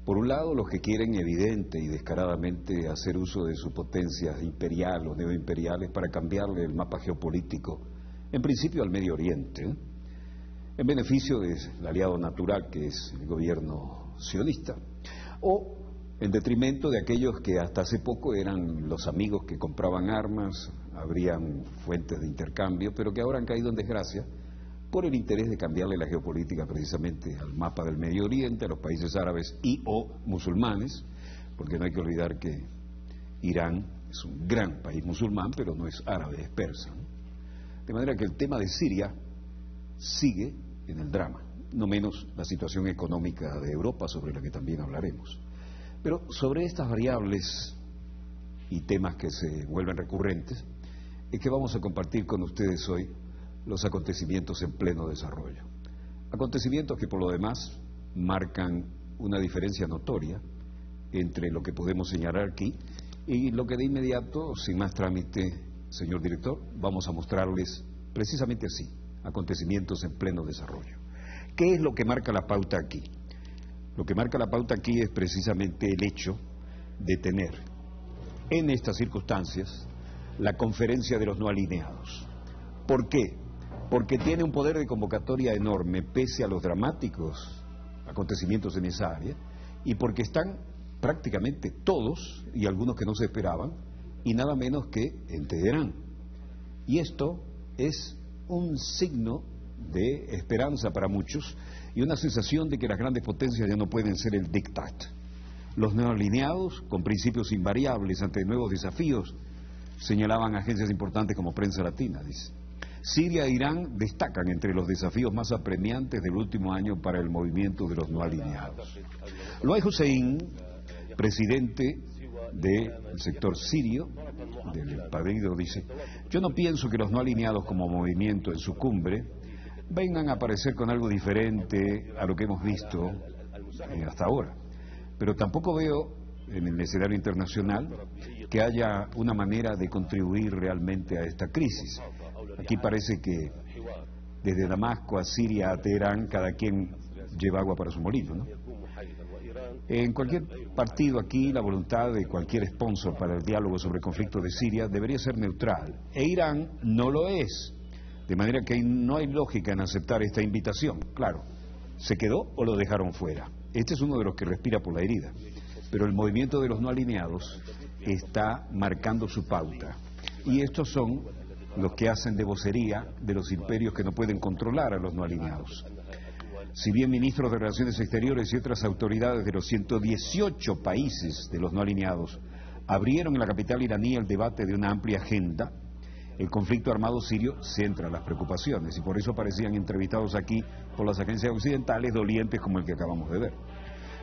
Por un lado, los que quieren evidente y descaradamente hacer uso de su potencia imperial o neoimperiales para cambiarle el mapa geopolítico, en principio al Medio Oriente, en beneficio del aliado natural que es el gobierno sionista, o en detrimento de aquellos que hasta hace poco eran los amigos que compraban armas, habrían fuentes de intercambio, pero que ahora han caído en desgracia por el interés de cambiarle la geopolítica precisamente al mapa del Medio Oriente, a los países árabes y o musulmanes, porque no hay que olvidar que Irán es un gran país musulmán, pero no es árabe, es persa, ¿no? De manera que el tema de Siria sigue en el drama, no menos la situación económica de Europa, sobre la que también hablaremos. Pero sobre estas variables y temas que se vuelven recurrentes, es que vamos a compartir con ustedes hoy los acontecimientos en pleno desarrollo. Acontecimientos que por lo demás marcan una diferencia notoria entre lo que podemos señalar aquí y lo que de inmediato, sin más trámite, señor director, vamos a mostrarles precisamente así, acontecimientos en pleno desarrollo. ¿Qué es lo que marca la pauta aquí? Lo que marca la pauta aquí es precisamente el hecho de tener en estas circunstancias la conferencia de los no alineados. ¿Por qué? Porque tiene un poder de convocatoria enorme pese a los dramáticos acontecimientos en esa área y porque están prácticamente todos y algunos que no se esperaban y nada menos que en Teherán. Y esto es un signo de esperanza para muchos y una sensación de que las grandes potencias ya no pueden ser el diktat. Los no alineados, con principios invariables ante nuevos desafíos, señalaban agencias importantes como Prensa Latina, dice. Siria e Irán destacan entre los desafíos más apremiantes del último año para el movimiento de los no alineados. Loay Hussein, presidente del sector sirio, del partido, dice: yo no pienso que los no alineados como movimiento en su cumbre vengan a aparecer con algo diferente a lo que hemos visto hasta ahora, pero tampoco veo en el escenario internacional que haya una manera de contribuir realmente a esta crisis. Aquí parece que desde Damasco a Siria a Teherán cada quien lleva agua para su molino, ¿no? En cualquier partido aquí la voluntad de cualquier sponsor para el diálogo sobre el conflicto de Siria debería ser neutral, e Irán no lo es, de manera que no hay lógica en aceptar esta invitación. Claro, ¿se quedó o lo dejaron fuera? Este es uno de los que respira por la herida, pero el movimiento de los no alineados está marcando su pauta, y estos son los que hacen de vocería de los imperios que no pueden controlar a los no alineados. Si bien ministros de Relaciones Exteriores y otras autoridades de los 118 países de los no alineados abrieron en la capital iraní el debate de una amplia agenda, el conflicto armado sirio centra las preocupaciones y por eso aparecían entrevistados aquí por las agencias occidentales dolientes como el que acabamos de ver.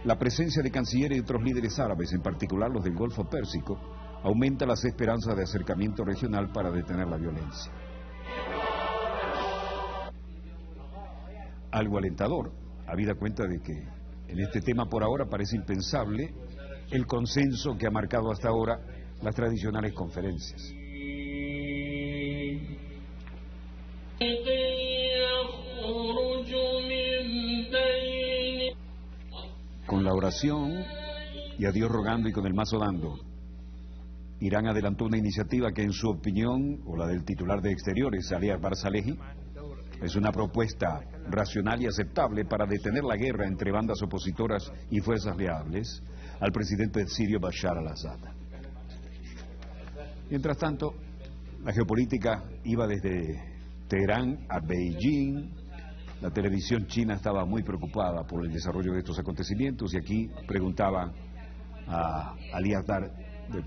La presencia de cancilleres y otros líderes árabes, en particular los del Golfo Pérsico, aumenta las esperanzas de acercamiento regional para detener la violencia. Algo alentador, habida cuenta de que en este tema por ahora parece impensable el consenso que ha marcado hasta ahora las tradicionales conferencias. Con la oración y a Dios rogando y con el mazo dando, Irán adelantó una iniciativa que en su opinión, o la del titular de Exteriores, Ali Akbar Salehi, es una propuesta racional y aceptable para detener la guerra entre bandas opositoras y fuerzas leales al presidente sirio Bashar al-Assad. Mientras tanto, la geopolítica iba desde Teherán a Beijing. La televisión china estaba muy preocupada por el desarrollo de estos acontecimientos y aquí preguntaba a Ali Akbar del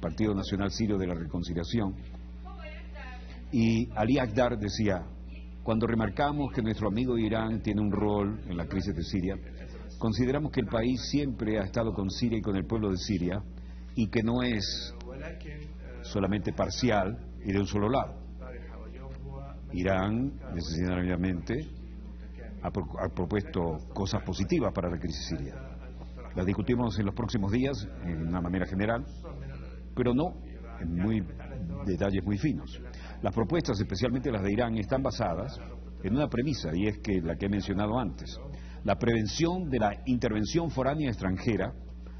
Partido Nacional Sirio de la Reconciliación, y Ali Akbar decía: cuando remarcamos que nuestro amigo Irán tiene un rol en la crisis de Siria, consideramos que el país siempre ha estado con Siria y con el pueblo de Siria y que no es solamente parcial y de un solo lado. Irán necesariamente ha propuesto cosas positivas para la crisis siria. Las discutimos en los próximos días en una manera general, pero no en detalles muy finos. Las propuestas, especialmente las de Irán, están basadas en una premisa, y es que la que he mencionado antes: la prevención de la intervención foránea extranjera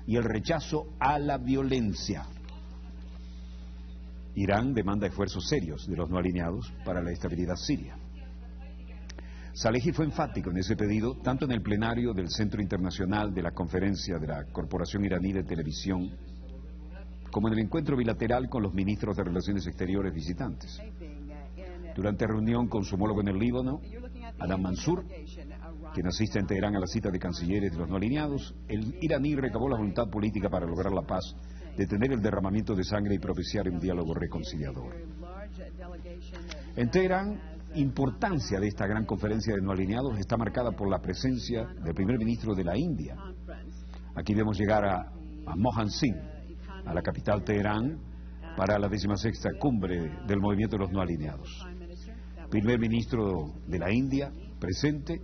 y el rechazo a la violencia. Irán demanda esfuerzos serios de los no alineados para la estabilidad siria. Salehi fue enfático en ese pedido, tanto en el plenario del Centro Internacional de la Conferencia de la Corporación Iraní de Televisión, como en el encuentro bilateral con los ministros de Relaciones Exteriores visitantes. Durante reunión con su homólogo en el Líbano, Adam Mansour, quien asiste en Teherán a la cita de cancilleres de los no alineados, el iraní recabó la voluntad política para lograr la paz, detener el derramamiento de sangre y propiciar un diálogo reconciliador. En Teherán, importancia de esta gran conferencia de no alineados está marcada por la presencia del primer ministro de la India. Aquí vemos llegar a Manmohan Singh, a la capital Teherán, para la 16ª cumbre del movimiento de los no alineados. Primer ministro de la India, presente,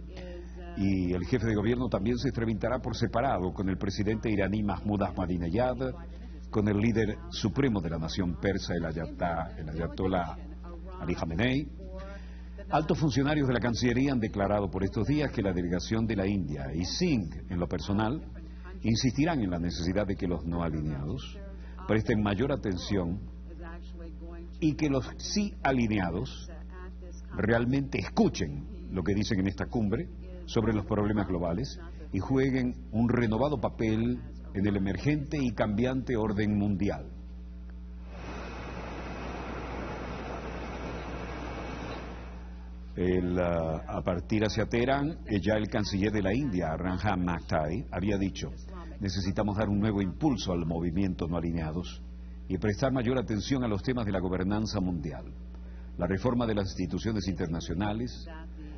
y el jefe de gobierno también se entrevistará por separado con el presidente iraní Mahmoud Ahmadinejad, con el líder supremo de la nación persa, el ayatollah Ali Khamenei. Altos funcionarios de la Cancillería han declarado por estos días que la delegación de la India y Singh, en lo personal, insistirán en la necesidad de que los no alineados presten mayor atención y que los sí alineados realmente escuchen lo que dicen en esta cumbre sobre los problemas globales y jueguen un renovado papel en el emergente y cambiante orden mundial. A partir hacia Teherán, ya el canciller de la India, Ranjan Maktai, había dicho: necesitamos dar un nuevo impulso al movimiento no alineados y prestar mayor atención a los temas de la gobernanza mundial, la reforma de las instituciones internacionales,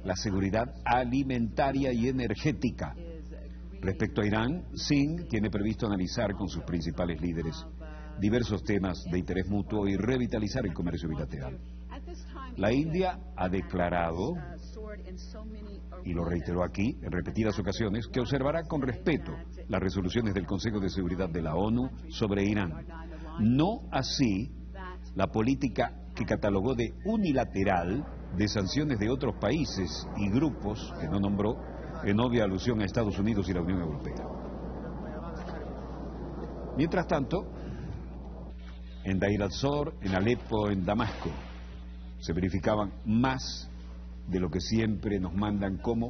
la seguridad alimentaria y energética. Respecto a Irán, Singh tiene previsto analizar con sus principales líderes diversos temas de interés mutuo y revitalizar el comercio bilateral. La India ha declarado, y lo reiteró aquí en repetidas ocasiones, que observará con respeto las resoluciones del Consejo de Seguridad de la ONU sobre Irán. No así la política que catalogó de unilateral de sanciones de otros países y grupos que no nombró, en obvia alusión a Estados Unidos y la Unión Europea. Mientras tanto, en Deir al-Zor, en Alepo, en Damasco, se verificaban más de lo que siempre nos mandan como,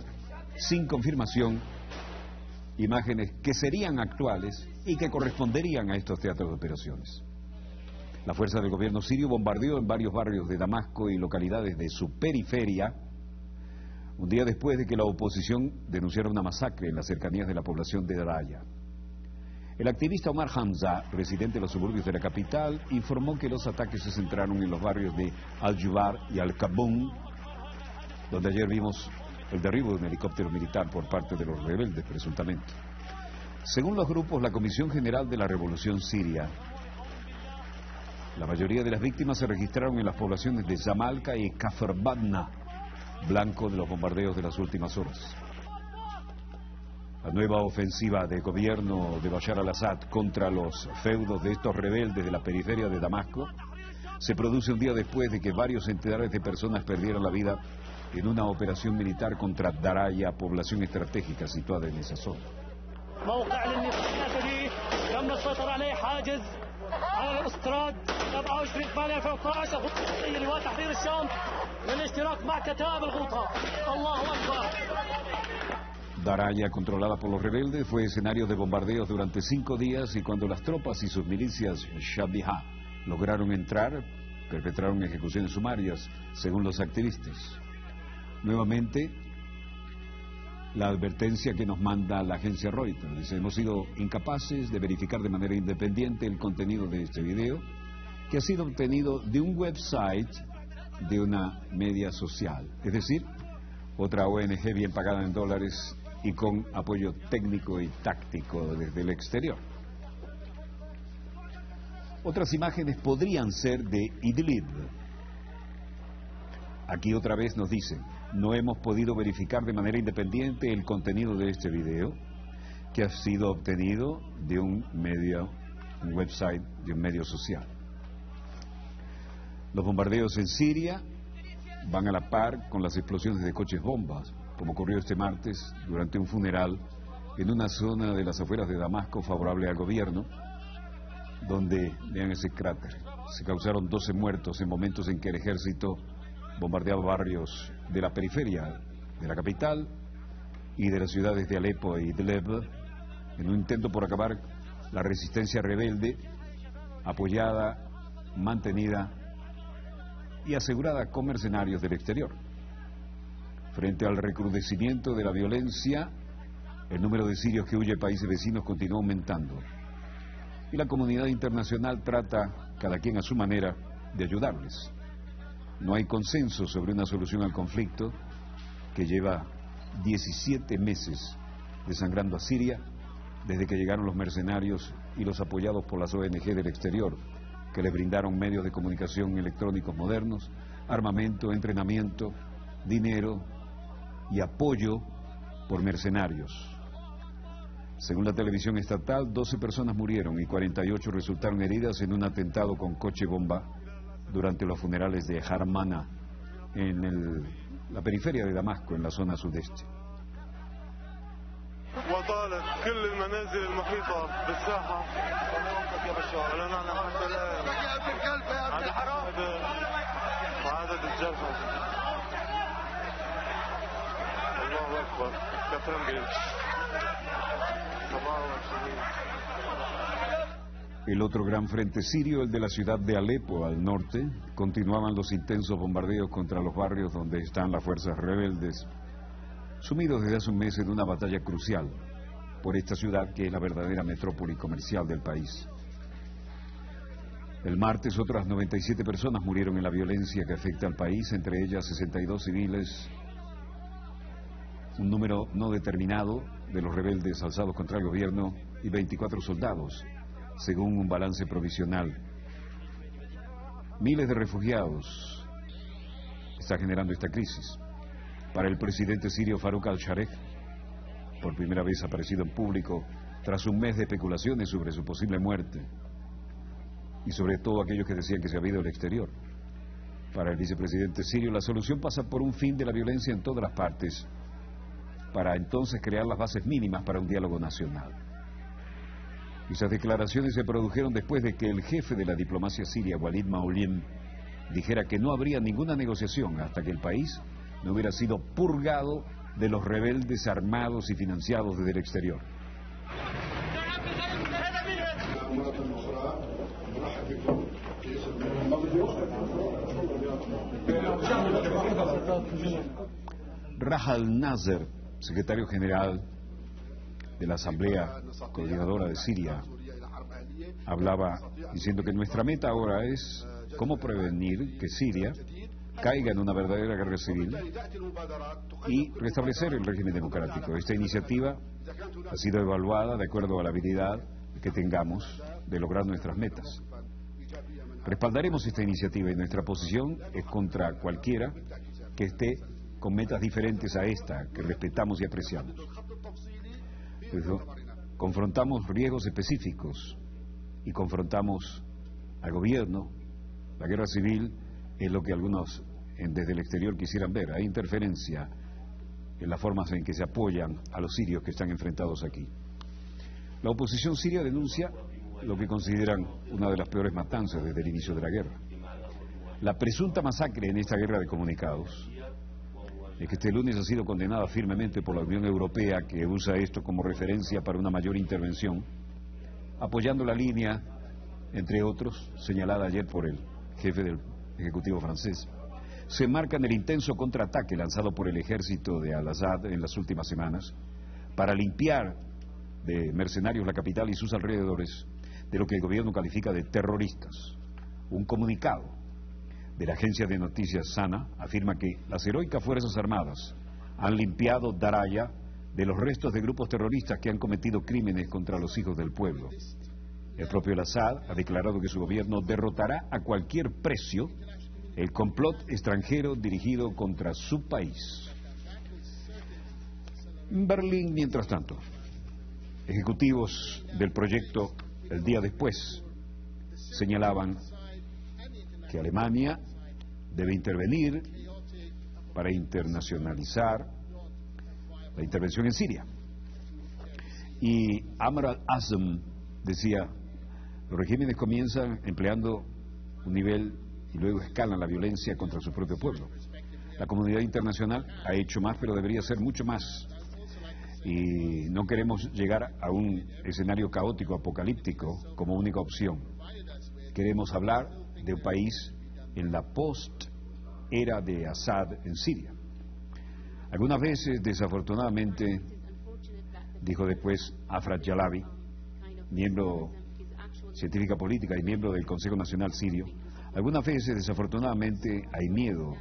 sin confirmación, imágenes que serían actuales y que corresponderían a estos teatros de operaciones. La fuerza del gobierno sirio bombardeó en varios barrios de Damasco y localidades de su periferia, un día después de que la oposición denunciara una masacre en las cercanías de la población de Daraya. El activista Omar Hamza, residente de los suburbios de la capital, informó que los ataques se centraron en los barrios de Al-Jubar y Al-Kabun, donde ayer vimos el derribo de un helicóptero militar por parte de los rebeldes, presuntamente. Según los grupos, la Comisión General de la Revolución Siria, la mayoría de las víctimas se registraron en las poblaciones de Zamalka y Kafr-Badna, blanco de los bombardeos de las últimas horas. La nueva ofensiva de gobierno de Bashar al-Assad contra los feudos de estos rebeldes de la periferia de Damasco se produce un día después de que varios centenares de personas perdieron la vida en una operación militar contra Daraya, población estratégica situada en esa zona. Daraya, controlada por los rebeldes, fue escenario de bombardeos durante 5 días y cuando las tropas y sus milicias Shabiha lograron entrar, perpetraron ejecuciones sumarias, según los activistas. Nuevamente, la advertencia que nos manda la agencia Reuters. Dice: hemos sido incapaces de verificar de manera independiente el contenido de este video, que ha sido obtenido de un website de una media social, es decir, otra ONG bien pagada en dólares y con apoyo técnico y táctico desde el exterior. Otras imágenes podrían ser de Idlib. Aquí otra vez nos dicen: no hemos podido verificar de manera independiente el contenido de este video, que ha sido obtenido de un website de un medio social. Los bombardeos en Siria van a la par con las explosiones de coches bombas como ocurrió este martes, durante un funeral en una zona de las afueras de Damasco favorable al gobierno, donde, vean ese cráter, se causaron 12 muertos en momentos en que el ejército bombardeaba barrios de la periferia de la capital y de las ciudades de Alepo y Idlib, en un intento por acabar la resistencia rebelde, apoyada, mantenida y asegurada con mercenarios del exterior. Frente al recrudecimiento de la violencia, el número de sirios que huye a países vecinos continúa aumentando. Y la comunidad internacional trata, cada quien a su manera, de ayudarles. No hay consenso sobre una solución al conflicto que lleva 17 meses desangrando a Siria desde que llegaron los mercenarios y los apoyados por las ONG del exterior, que les brindaron medios de comunicación electrónicos modernos, armamento, entrenamiento, dinero y apoyo por mercenarios. Según la televisión estatal, 12 personas murieron y 48 resultaron heridas en un atentado con coche bomba durante los funerales de Harmana, en la periferia de Damasco, en la zona sudeste. وطالت كل المنازل المحيطة بالساحة وعدد الجرحى. الله أكبر. كفرنجل. El otro gran frente sirio, el de la ciudad de Alepo, al norte, continuaban los intensos bombardeos contra los barrios donde están las fuerzas rebeldes, sumidos desde hace un mes en una batalla crucial por esta ciudad que es la verdadera metrópoli comercial del país. El martes otras 97 personas murieron en la violencia que afecta al país, entre ellas 62 civiles, un número no determinado de los rebeldes alzados contra el gobierno y 24 soldados, según un balance provisional. Miles de refugiados está generando esta crisis. Para el presidente sirio Farouk al-Shareh, por primera vez aparecido en público tras un mes de especulaciones sobre su posible muerte, y sobre todo aquellos que decían que se había ido al exterior. Para el vicepresidente sirio, la solución pasa por un fin de la violencia en todas las partes, para entonces crear las bases mínimas para un diálogo nacional. Esas declaraciones se produjeron después de que el jefe de la diplomacia siria, Walid Maulim, dijera que no habría ninguna negociación hasta que el país no hubiera sido purgado de los rebeldes armados y financiados desde el exterior. Raja al-Nasser, secretario general de la Asamblea Coordinadora de Siria, hablaba diciendo que nuestra meta ahora es cómo prevenir que Siria caiga en una verdadera guerra civil y restablecer el régimen democrático. Esta iniciativa ha sido evaluada de acuerdo a la habilidad que tengamos de lograr nuestras metas. Respaldaremos esta iniciativa y nuestra posición es contra cualquiera que esté con metas diferentes a esta, que respetamos y apreciamos. Confrontamos riesgos específicos y confrontamos al gobierno. La guerra civil es lo que algunos desde el exterior quisieran ver. Hay interferencia en las formas en que se apoyan a los sirios que están enfrentados aquí. La oposición siria denuncia lo que consideran una de las peores matanzas desde el inicio de la guerra. La presunta masacre en esta guerra de comunicados es que este lunes ha sido condenada firmemente por la Unión Europea, que usa esto como referencia para una mayor intervención, apoyando la línea, entre otros, señalada ayer por el jefe del Ejecutivo francés. Se enmarca en el intenso contraataque lanzado por el ejército de Al-Assad en las últimas semanas para limpiar de mercenarios la capital y sus alrededores de lo que el gobierno califica de terroristas. Un comunicado de la agencia de noticias SANA afirma que las heroicas Fuerzas Armadas han limpiado Daraya de los restos de grupos terroristas que han cometido crímenes contra los hijos del pueblo. El propio Al-Assad ha declarado que su gobierno derrotará a cualquier precio el complot extranjero dirigido contra su país. En Berlín, mientras tanto, ejecutivos del proyecto el día después señalaban que Alemania debe intervenir para internacionalizar la intervención en Siria. Y Amr al-Azm decía, los regímenes comienzan empleando un nivel y luego escalan la violencia contra su propio pueblo. La comunidad internacional ha hecho más, pero debería hacer mucho más. Y no queremos llegar a un escenario caótico, apocalíptico, como única opción. Queremos hablar de un país en la post-era de Assad en Siria. Algunas veces, desafortunadamente, dijo después Afrad Jalabi, miembro científica política y miembro del Consejo Nacional Sirio, algunas veces, desafortunadamente, hay miedo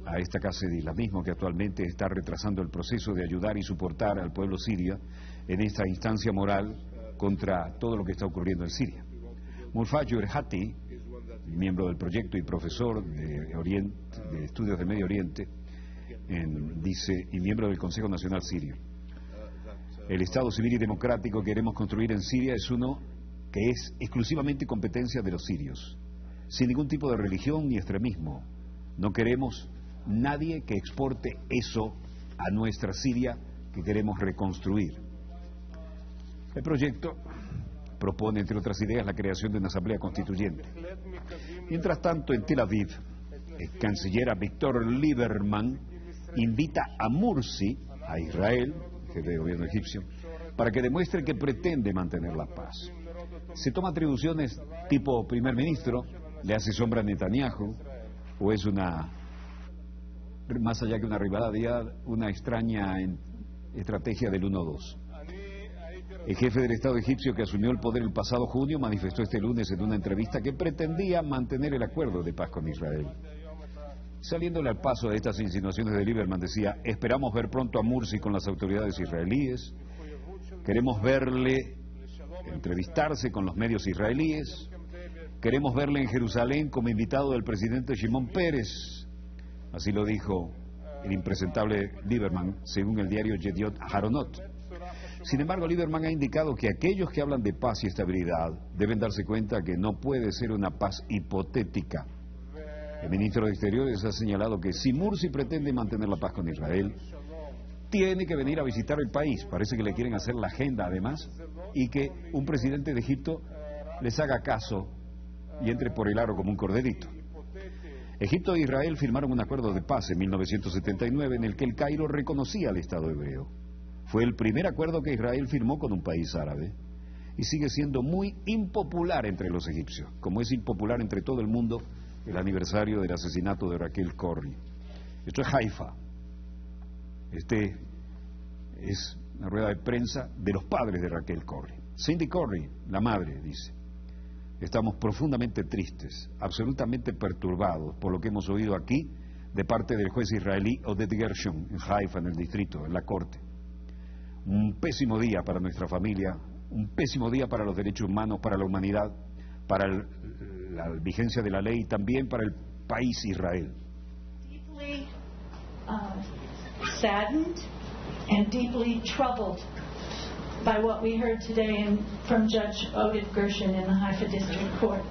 a esta clase de islamismo que actualmente está retrasando el proceso de ayudar y soportar al pueblo sirio en esta instancia moral contra todo lo que está ocurriendo en Siria. Mulfaj Hati, miembro del proyecto y profesor de estudios del Medio Oriente, dice, y miembro del Consejo Nacional Sirio, el Estado civil y democrático que queremos construir en Siria es uno que es exclusivamente competencia de los sirios, sin ningún tipo de religión ni extremismo. No queremos nadie que exporte eso a nuestra Siria que queremos reconstruir. El proyecto propone, entre otras ideas, la creación de una asamblea constituyente. Mientras tanto, en Tel Aviv, el canciller Víctor Lieberman invita a Mursi, a Israel, jefe de gobierno egipcio, para que demuestre que pretende mantener la paz. Se toma atribuciones tipo primer ministro, le hace sombra a Netanyahu, o es una, más allá que una rivalidad, una extraña estrategia del 1-2. El jefe del Estado egipcio que asumió el poder el pasado junio manifestó este lunes en una entrevista que pretendía mantener el acuerdo de paz con Israel. Saliéndole al paso de estas insinuaciones de Lieberman, decía, esperamos ver pronto a Mursi con las autoridades israelíes, queremos verle entrevistarse con los medios israelíes, queremos verle en Jerusalén como invitado del presidente Shimon Peres. Así lo dijo el impresentable Lieberman, según el diario Yediot Aharonot. Sin embargo, Lieberman ha indicado que aquellos que hablan de paz y estabilidad deben darse cuenta que no puede ser una paz hipotética. El ministro de Exteriores ha señalado que si Mursi pretende mantener la paz con Israel, tiene que venir a visitar el país. Parece que le quieren hacer la agenda, además, y que un presidente de Egipto les haga caso y entre por el aro como un corderito. Egipto e Israel firmaron un acuerdo de paz en 1979 en el que el Cairo reconocía al Estado hebreo. Fue el primer acuerdo que Israel firmó con un país árabe y sigue siendo muy impopular entre los egipcios, como es impopular entre todo el mundo el aniversario del asesinato de Raquel Corrie. Esto es Haifa. Este es una rueda de prensa de los padres de Raquel Corrie. Cindy Corrie, la madre, dice, estamos profundamente tristes, absolutamente perturbados por lo que hemos oído aquí de parte del juez israelí Oded Gershon en Haifa, en el distrito, en la corte. Un pésimo día para nuestra familia, un pésimo día para los derechos humanos, para la humanidad, para la vigencia de la ley y también para el país Israel. Deeply saddened and deeply troubled by what we heard today from Judge Oded Gershon in the Haifa District Court.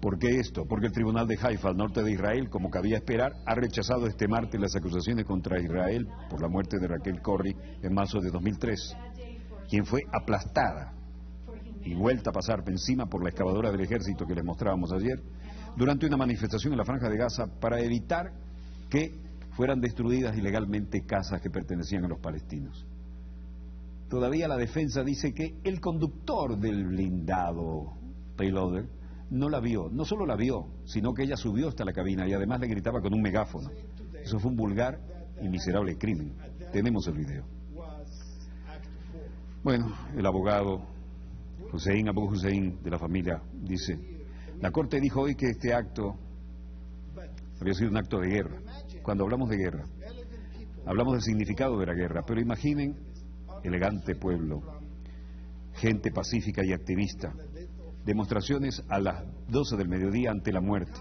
¿Por qué esto? Porque el tribunal de Haifa, al norte de Israel, como cabía esperar, ha rechazado este martes las acusaciones contra Israel por la muerte de Raquel Corrie en marzo de 2003, quien fue aplastada y vuelta a pasar encima por la excavadora del ejército que les mostrábamos ayer, durante una manifestación en la Franja de Gaza para evitar que fueran destruidas ilegalmente casas que pertenecían a los palestinos. Todavía la defensa dice que el conductor del blindado payloader no la vio, no solo la vio, sino que ella subió hasta la cabina y además le gritaba con un megáfono. Eso fue un vulgar y miserable crimen. Tenemos el video. Bueno, el abogado Hussein Abu Hussein de la familia dice, la Corte dijo hoy que este acto había sido un acto de guerra. Cuando hablamos de guerra, hablamos del significado de la guerra, pero imaginen elegante pueblo, gente pacífica y activista, demostraciones a las 12 del mediodía ante la muerte,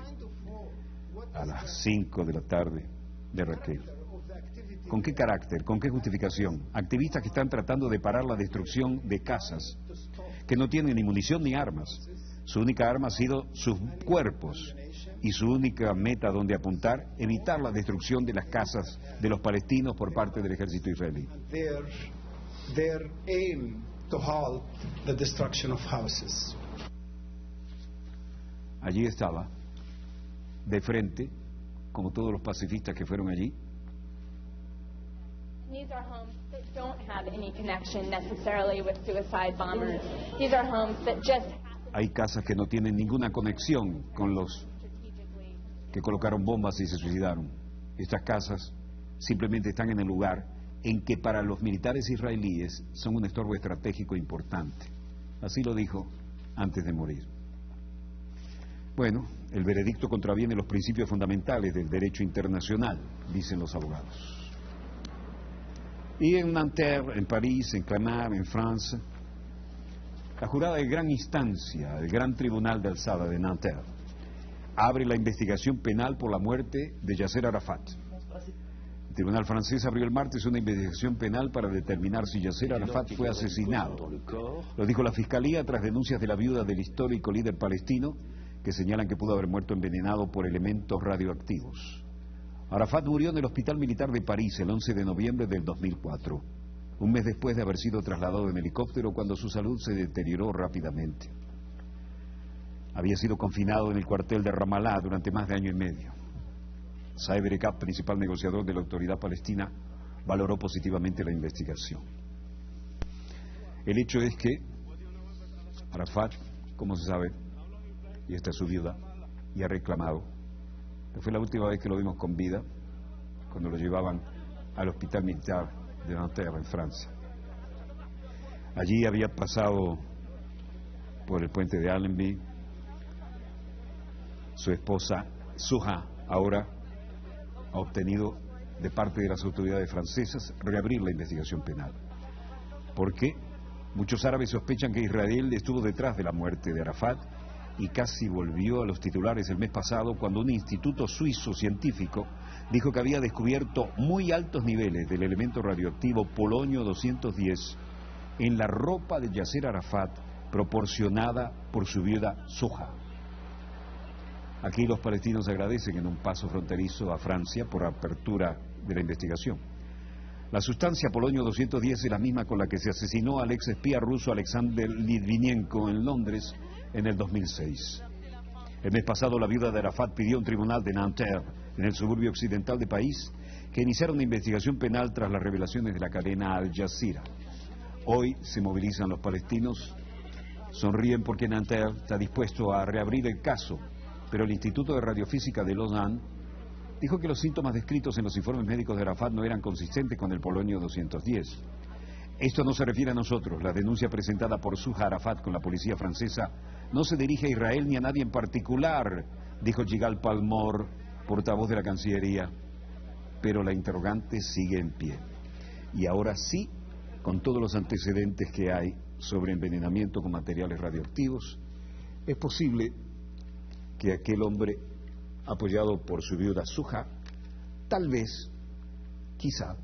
a las 5 de la tarde de Raquel. ¿Con qué carácter? ¿Con qué justificación? Activistas que están tratando de parar la destrucción de casas, que no tienen ni munición ni armas. Su única arma ha sido sus cuerpos y su única meta donde apuntar, evitar la destrucción de las casas de los palestinos por parte del ejército israelí. Their aim to halt the destruction of houses. Allí estaba, de frente, como todos los pacifistas que fueron allí. These are homes that don't have any connection necessarily with suicide bombers. These are homes that just Hay casas que no tienen ninguna conexión con los que colocaron bombas y se suicidaron. Estas casas simplemente están en el lugar en que para los militares israelíes son un estorbo estratégico importante. Así lo dijo antes de morir. Bueno, el veredicto contraviene los principios fundamentales del derecho internacional, dicen los abogados. Y en Nanterre, en París, en Clamart, en Francia, la jurada de gran instancia, el Gran Tribunal de Alzada de Nanterre, abre la investigación penal por la muerte de Yasser Arafat. El tribunal francés abrió el martes una investigación penal para determinar si Yasser Arafat fue asesinado. Lo dijo la Fiscalía tras denuncias de la viuda del histórico líder palestino que señalan que pudo haber muerto envenenado por elementos radioactivos. Arafat murió en el Hospital Militar de París el 11 de noviembre del 2004, un mes después de haber sido trasladado en helicóptero cuando su salud se deterioró rápidamente. Había sido confinado en el cuartel de Ramallah durante más de año y medio. Saeb Erekat, principal negociador de la autoridad palestina, valoró positivamente la investigación. El hecho es que Arafat, como se sabe, y esta es su viuda, y ha reclamado, que fue la última vez que lo vimos con vida, cuando lo llevaban al Hospital Militar de Nanterre, en Francia. Allí había pasado por el puente de Allenby. Su esposa, Suha, ahora ha obtenido de parte de las autoridades francesas reabrir la investigación penal. ¿Por qué? Muchos árabes sospechan que Israel estuvo detrás de la muerte de Arafat y casi volvió a los titulares el mes pasado cuando un instituto suizo científico dijo que había descubierto muy altos niveles del elemento radioactivo polonio 210 en la ropa de Yasser Arafat proporcionada por su viuda Suha. Aquí los palestinos agradecen en un paso fronterizo a Francia por la apertura de la investigación. La sustancia polonio 210 es la misma con la que se asesinó al ex espía ruso Alexander Litvinenko en Londres en el 2006. El mes pasado la viuda de Arafat pidió a un tribunal de Nanterre, en el suburbio occidental del país, que iniciara una investigación penal tras las revelaciones de la cadena Al Jazeera. Hoy se movilizan los palestinos, sonríen porque Nanterre está dispuesto a reabrir el caso, pero el Instituto de Radiofísica de Lausanne dijo que los síntomas descritos en los informes médicos de Arafat no eran consistentes con el polonio 210. Esto no se refiere a nosotros. La denuncia presentada por Suha Arafat con la policía francesa no se dirige a Israel ni a nadie en particular, dijo Yigal Palmor, portavoz de la Cancillería. Pero la interrogante sigue en pie. Y ahora sí, con todos los antecedentes que hay sobre envenenamiento con materiales radioactivos, es posible que aquel hombre, apoyado por su viuda Suha, tal vez, quizá,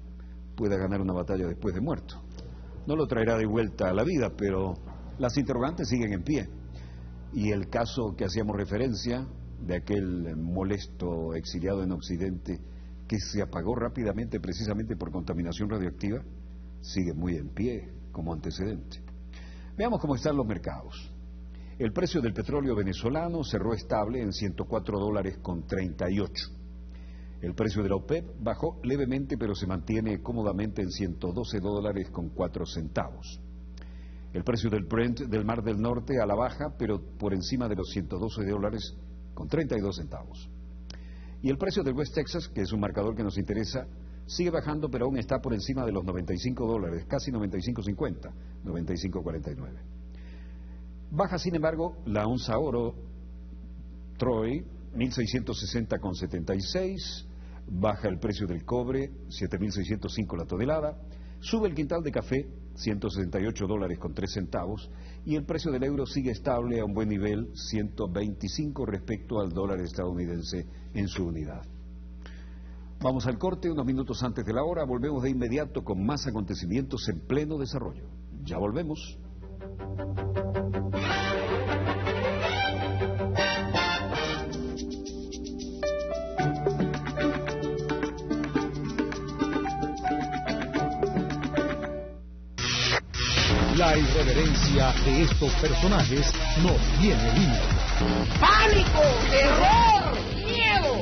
pueda ganar una batalla después de muerto. No lo traerá de vuelta a la vida, pero las interrogantes siguen en pie. Y el caso que hacíamos referencia de aquel molesto exiliado en Occidente que se apagó rápidamente precisamente por contaminación radioactiva, sigue muy en pie como antecedente. Veamos cómo están los mercados. El precio del petróleo venezolano cerró estable en $104.38. El precio de la OPEP bajó levemente, pero se mantiene cómodamente en $112.04. El precio del Brent del Mar del Norte a la baja, pero por encima de los $112.32. Y el precio del West Texas, que es un marcador que nos interesa, sigue bajando, pero aún está por encima de los $95, casi 95.50, 95.49. Baja, sin embargo, la onza oro Troy, 1.660,76. Baja el precio del cobre, 7.605 la tonelada. Sube el quintal de café, $168.03. Y el precio del euro sigue estable a un buen nivel, 125 respecto al dólar estadounidense en su unidad. Vamos al corte, unos minutos antes de la hora. Volvemos de inmediato con más acontecimientos en pleno desarrollo. Ya volvemos. La irreverencia de estos personajes no tiene límite. ¡Pánico! ¡Terror! ¡Miedo!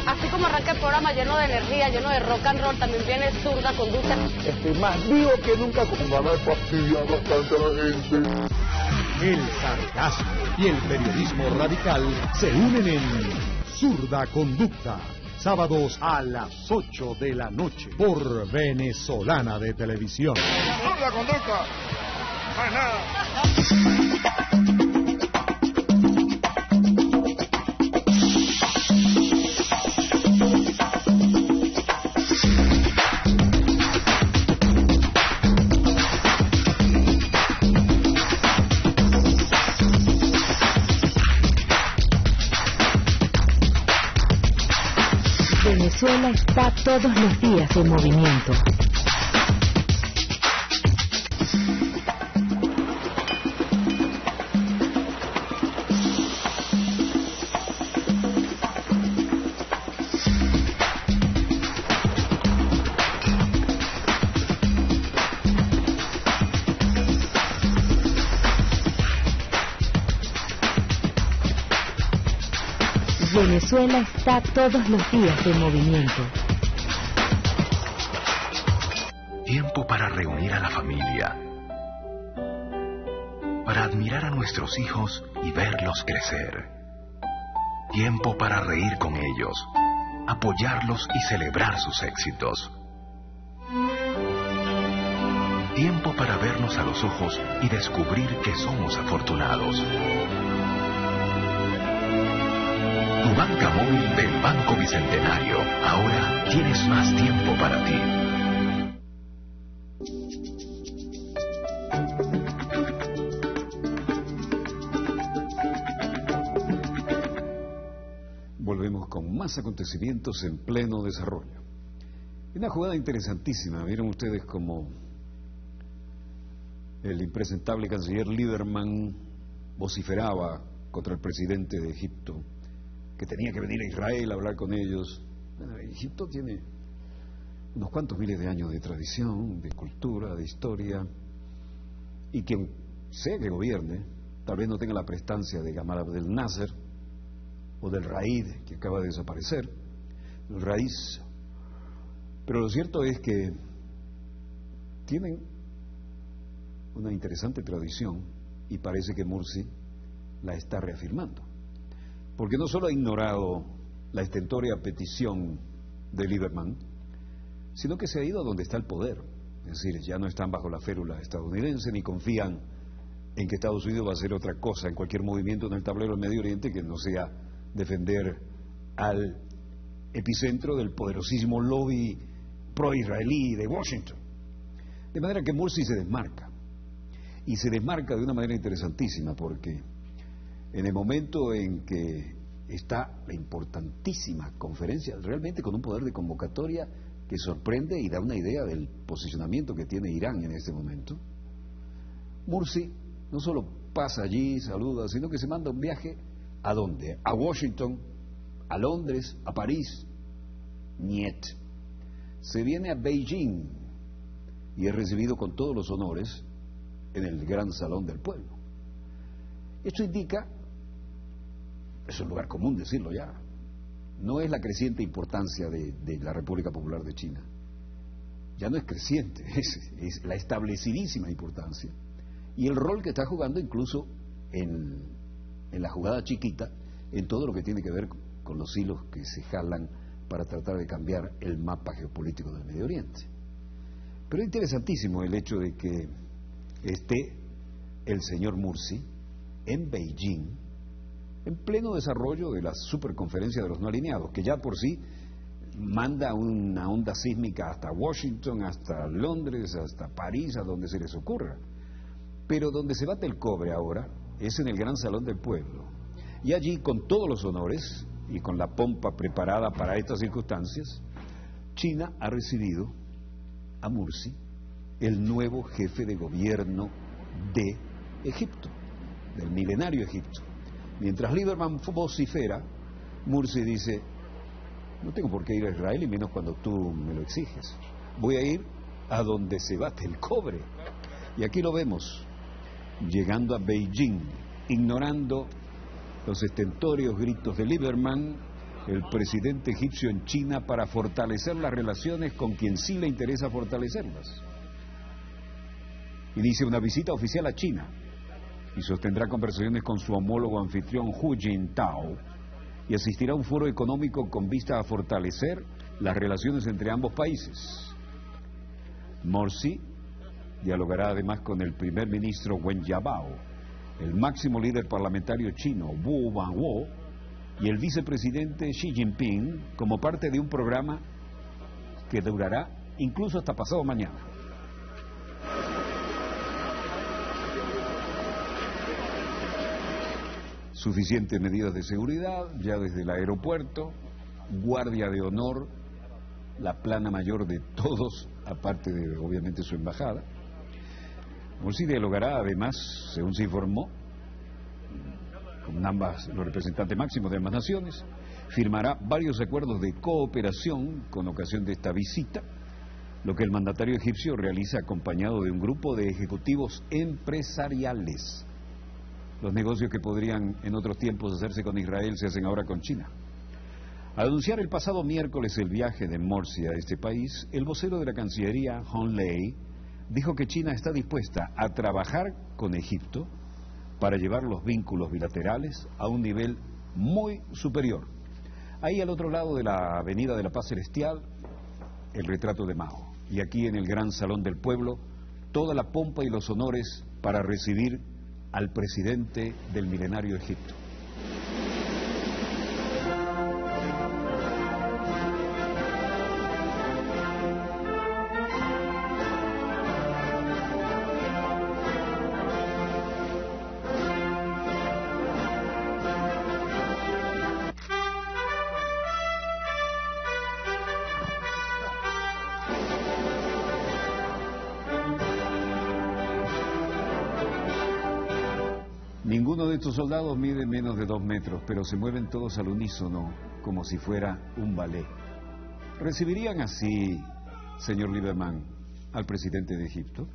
Así como arranca el programa lleno de energía, lleno de rock and roll, también viene Zurda Conducta. Estoy más vivo que nunca. Como van a fastidiar bastante a la gente. El sarcasmo y el periodismo radical se unen en Zurda Conducta. Sábados a las 8 de la noche por Venezolana de Televisión. ¡Zurda Conducta! ¡Más nada! Venezuela está todos los días en movimiento. Venezuela está todos los días en movimiento. Tiempo para reunir a la familia, para admirar a nuestros hijos y verlos crecer. Tiempo para reír con ellos, apoyarlos y celebrar sus éxitos. Tiempo para vernos a los ojos y descubrir que somos afortunados. Tu banca móvil del Banco Bicentenario. Ahora tienes más tiempo para ti. Volvemos con más acontecimientos en pleno desarrollo. Una jugada interesantísima. Vieron ustedes cómo el impresentable canciller Lieberman vociferaba contra el presidente de Egipto, que tenía que venir a Israel a hablar con ellos. Bueno, Egipto tiene unos cuantos miles de años de tradición, de cultura, de historia, y quien sea que gobierne, tal vez no tenga la prestancia de Gamal Abdel Nasser o del Raid, que acaba de desaparecer, el Raíz, pero lo cierto es que tienen una interesante tradición y parece que Mursi la está reafirmando. Porque no solo ha ignorado la estentórea petición de Lieberman, sino que se ha ido a donde está el poder. Es decir, ya no están bajo la férula estadounidense ni confían en que Estados Unidos va a hacer otra cosa en cualquier movimiento en el tablero del Medio Oriente que no sea defender al epicentro del poderosísimo lobby pro-israelí de Washington. De manera que Mursi se desmarca. Y se desmarca de una manera interesantísima porque en el momento en que está la importantísima conferencia, realmente con un poder de convocatoria que sorprende y da una idea del posicionamiento que tiene Irán en este momento, Mursi no solo pasa allí, saluda, sino que se manda un viaje ¿a dónde? A Washington, a Londres, a París. Niet. Se viene a Beijing y es recibido con todos los honores en el Gran Salón del Pueblo. Esto indica, es un lugar común decirlo ya, no es la creciente importancia de la República Popular de China. Ya no es creciente, es la establecidísima importancia. Y el rol que está jugando incluso en la jugada chiquita, en todo lo que tiene que ver con los hilos que se jalan para tratar de cambiar el mapa geopolítico del Medio Oriente. Pero es interesantísimo el hecho de que esté el señor Mursi en Beijing, en pleno desarrollo de la superconferencia de los no alineados, que ya por sí manda una onda sísmica hasta Washington, hasta Londres, hasta París, a donde se les ocurra. Pero donde se bate el cobre ahora es en el Gran Salón del Pueblo. Y allí, con todos los honores y con la pompa preparada para estas circunstancias, China ha recibido a Mursi, el nuevo jefe de gobierno de Egipto, del milenario Egipto. Mientras Lieberman vocifera, Mursi dice: no tengo por qué ir a Israel y menos cuando tú me lo exiges. Voy a ir a donde se bate el cobre. Y aquí lo vemos, llegando a Beijing, ignorando los estentóreos gritos de Lieberman, el presidente egipcio en China, para fortalecer las relaciones con quien sí le interesa fortalecerlas. Inicia una visita oficial a China y sostendrá conversaciones con su homólogo anfitrión Hu Jintao y asistirá a un foro económico con vista a fortalecer las relaciones entre ambos países. Morsi dialogará además con el primer ministro Wen Jiabao, el máximo líder parlamentario chino Wu Banhuo y el vicepresidente Xi Jinping como parte de un programa que durará incluso hasta pasado mañana. Suficientes medidas de seguridad ya desde el aeropuerto, guardia de honor, la plana mayor de todos, aparte de obviamente su embajada. Morsi dialogará además, según se informó, con los representantes máximos de ambas naciones, firmará varios acuerdos de cooperación con ocasión de esta visita, lo que el mandatario egipcio realiza acompañado de un grupo de ejecutivos empresariales. Los negocios que podrían en otros tiempos hacerse con Israel se hacen ahora con China. Al anunciar el pasado miércoles el viaje de Morsi a este país, el vocero de la Cancillería, Hong Lei, dijo que China está dispuesta a trabajar con Egipto para llevar los vínculos bilaterales a un nivel muy superior. Ahí al otro lado de la Avenida de la Paz Celestial, el retrato de Mao. Y aquí en el Gran Salón del Pueblo, toda la pompa y los honores para recibir al presidente del milenario Egipto. Ninguno de estos soldados mide menos de 2 metros, pero se mueven todos al unísono, como si fuera un ballet. ¿Recibirían así, señor Lieberman, al presidente de Egipto?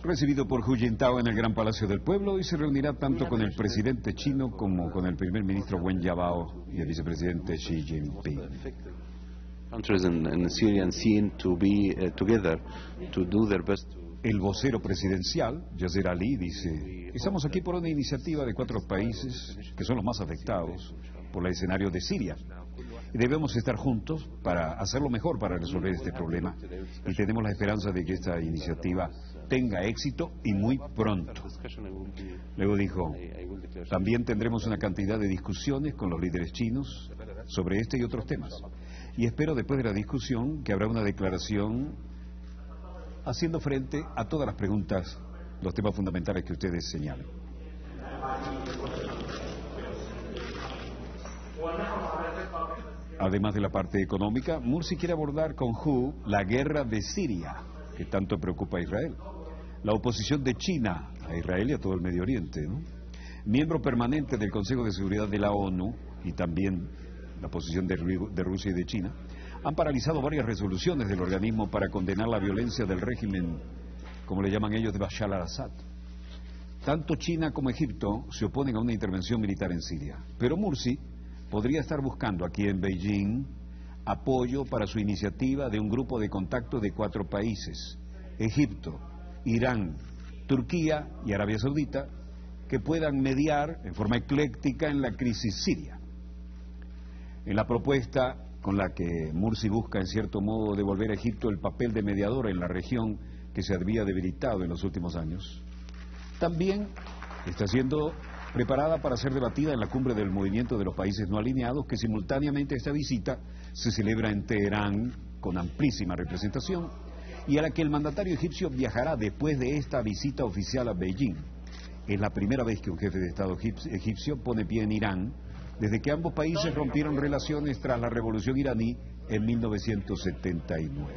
Recibido por Hu Jintao en el Gran Palacio del Pueblo, y se reunirá tanto con el presidente chino como con el primer ministro Wen Jiabao y el vicepresidente Xi Jinping. El vocero presidencial, Yasser Ali, dice: estamos aquí por una iniciativa de 4 países que son los más afectados por el escenario de Siria. Y debemos estar juntos para hacerlo mejor para resolver este problema. Y tenemos la esperanza de que esta iniciativa tenga éxito y muy pronto. Luego dijo: también tendremos una cantidad de discusiones con los líderes chinos sobre este y otros temas. Y espero después de la discusión que habrá una declaración haciendo frente a todas las preguntas, los temas fundamentales que ustedes señalan. Además de la parte económica, Morsi quiere abordar con Hu la guerra de Siria, que tanto preocupa a Israel, la oposición de China a Israel y a todo el Medio Oriente, ¿no? Miembro permanente del Consejo de Seguridad de la ONU y también la posición de Rusia y de China, han paralizado varias resoluciones del organismo para condenar la violencia del régimen, como le llaman ellos, de Bashar al-Assad. Tanto China como Egipto se oponen a una intervención militar en Siria, pero Morsi podría estar buscando aquí en Beijing apoyo para su iniciativa de un grupo de contacto de 4 países, Egipto, Irán, Turquía y Arabia Saudita, que puedan mediar en forma ecléctica en la crisis siria. En la propuesta con la que Morsi busca en cierto modo devolver a Egipto el papel de mediador en la región que se había debilitado en los últimos años, también está siendo preparada para ser debatida en la cumbre del movimiento de los países no alineados, que simultáneamente a esta visita se celebra en Teherán con amplísima representación y a la que el mandatario egipcio viajará después de esta visita oficial a Beijing. Es la primera vez que un jefe de Estado egipcio pone pie en Irán desde que ambos países rompieron relaciones tras la revolución iraní en 1979.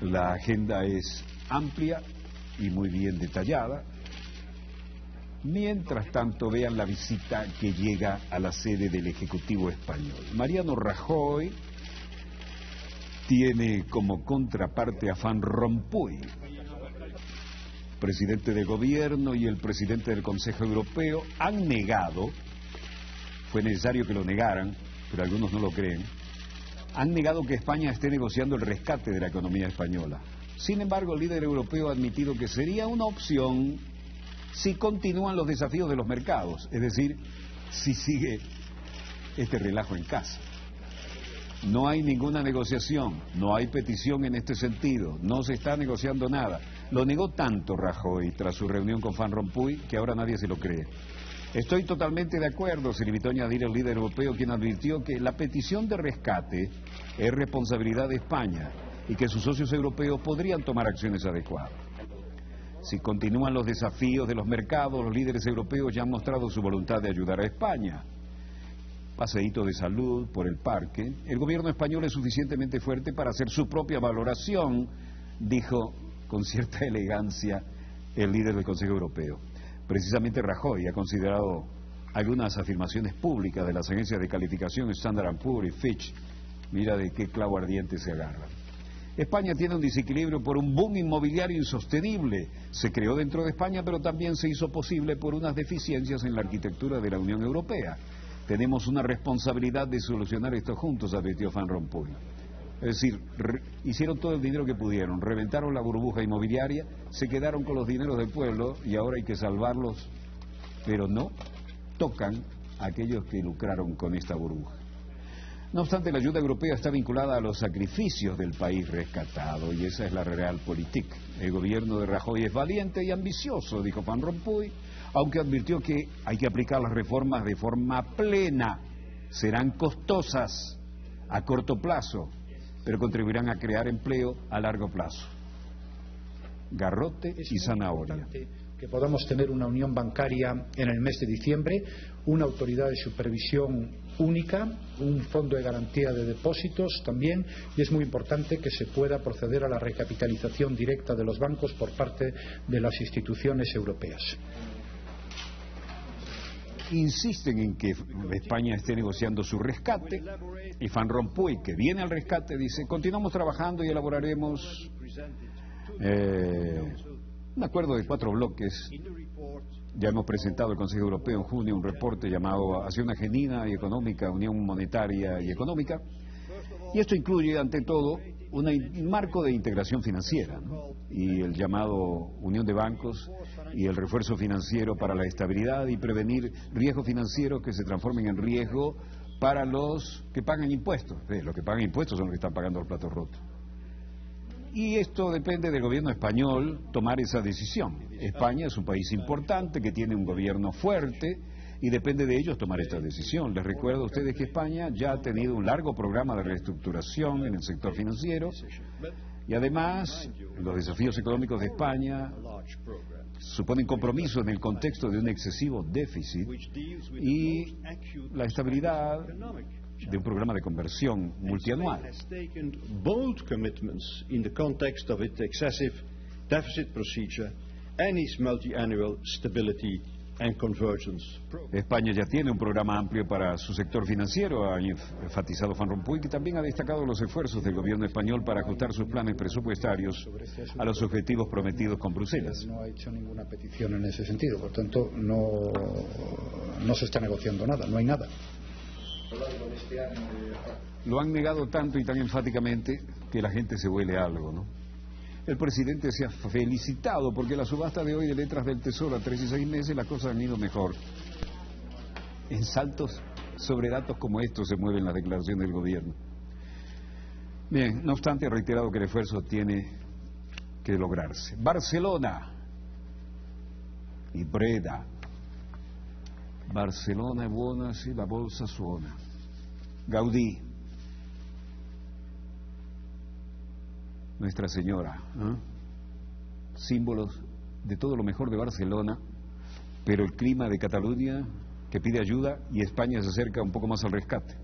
La agenda es amplia y muy bien detallada. Mientras tanto, vean la visita que llega a la sede del Ejecutivo español. Mariano Rajoy tiene como contraparte a Van Rompuy, presidente del gobierno y el presidente del Consejo Europeo. Han negado, fue necesario que lo negaran, pero algunos no lo creen, han negado que España esté negociando el rescate de la economía española. Sin embargo, el líder europeo ha admitido que sería una opción si continúan los desafíos de los mercados, es decir, si sigue este relajo en casa. No hay ninguna negociación, no hay petición en este sentido, no se está negociando nada. Lo negó tanto Rajoy tras su reunión con Van Rompuy que ahora nadie se lo cree. Estoy totalmente de acuerdo, se limitó a añadir el líder europeo, quien advirtió que la petición de rescate es responsabilidad de España y que sus socios europeos podrían tomar acciones adecuadas. Si continúan los desafíos de los mercados, los líderes europeos ya han mostrado su voluntad de ayudar a España. Paseíto de salud por el parque. El gobierno español es suficientemente fuerte para hacer su propia valoración, dijo con cierta elegancia el líder del Consejo Europeo. Precisamente Rajoy ha considerado algunas afirmaciones públicas de las agencias de calificación Standard & Poor's y Fitch. Mira de qué clavo ardiente se agarra. España tiene un desequilibrio por un boom inmobiliario insostenible. Se creó dentro de España, pero también se hizo posible por unas deficiencias en la arquitectura de la Unión Europea. Tenemos una responsabilidad de solucionar esto juntos, advirtió Van Rompuy. Es decir, hicieron todo el dinero que pudieron, reventaron la burbuja inmobiliaria, se quedaron con los dineros del pueblo y ahora hay que salvarlos, pero no tocan a aquellos que lucraron con esta burbuja. No obstante, la ayuda europea está vinculada a los sacrificios del país rescatado y esa es la realpolitik. El gobierno de Rajoy es valiente y ambicioso, dijo Van Rompuy, aunque advirtió que hay que aplicar las reformas de forma plena. Serán costosas a corto plazo, pero contribuirán a crear empleo a largo plazo. Garrote y zanahoria. Que podamos tener una unión bancaria en el mes de diciembre, una autoridad de supervisión única, un fondo de garantía de depósitos también, y es muy importante que se pueda proceder a la recapitalización directa de los bancos por parte de las instituciones europeas. Insisten en que España esté negociando su rescate y Van Rompuy, que viene al rescate, dice: continuamos trabajando y elaboraremos un acuerdo de 4 bloques. Ya hemos presentado al Consejo Europeo en junio un reporte llamado Hacia una genuina y económica Unión Monetaria y Económica, y esto incluye, ante todo, un marco de integración financiera, ¿no? Y el llamado Unión de Bancos y el refuerzo financiero para la estabilidad y prevenir riesgos financieros que se transformen en riesgo para los que pagan impuestos. Los que pagan impuestos son los que están pagando los platos rotos. Y esto depende del gobierno español tomar esa decisión. España es un país importante que tiene un gobierno fuerte y depende de ellos tomar esta decisión. Les recuerdo a ustedes que España ya ha tenido un largo programa de reestructuración en el sector financiero y además los desafíos económicos de España suponen compromiso en el contexto de un excesivo déficit y la estabilidad de un programa de conversión multianual. Bold commitments in the context of its excessive deficit procedure and its multi-annual stability and convergence. España ya tiene un programa amplio para su sector financiero, ha enfatizado Van Rompuy, que también ha destacado los esfuerzos del gobierno español para ajustar sus planes presupuestarios a los objetivos prometidos con Bruselas. No ha hecho ninguna petición en ese sentido, por tanto no se está negociando nada, no hay nada. Lo han negado tanto y tan enfáticamente que la gente se huele algo, ¿no? El presidente se ha felicitado porque la subasta de hoy de letras del Tesoro a 3 y 6 meses las cosas han ido mejor. En saltos sobre datos como estos se mueven las declaraciones del gobierno. Bien, no obstante, he reiterado que el esfuerzo tiene que lograrse. Barcelona y Breda. Barcelona es buena, sí, la bolsa suena. Gaudí. Nuestra Señora, símbolos de todo lo mejor de Barcelona, pero el clima de Cataluña que pide ayuda y España se acerca un poco más al rescate.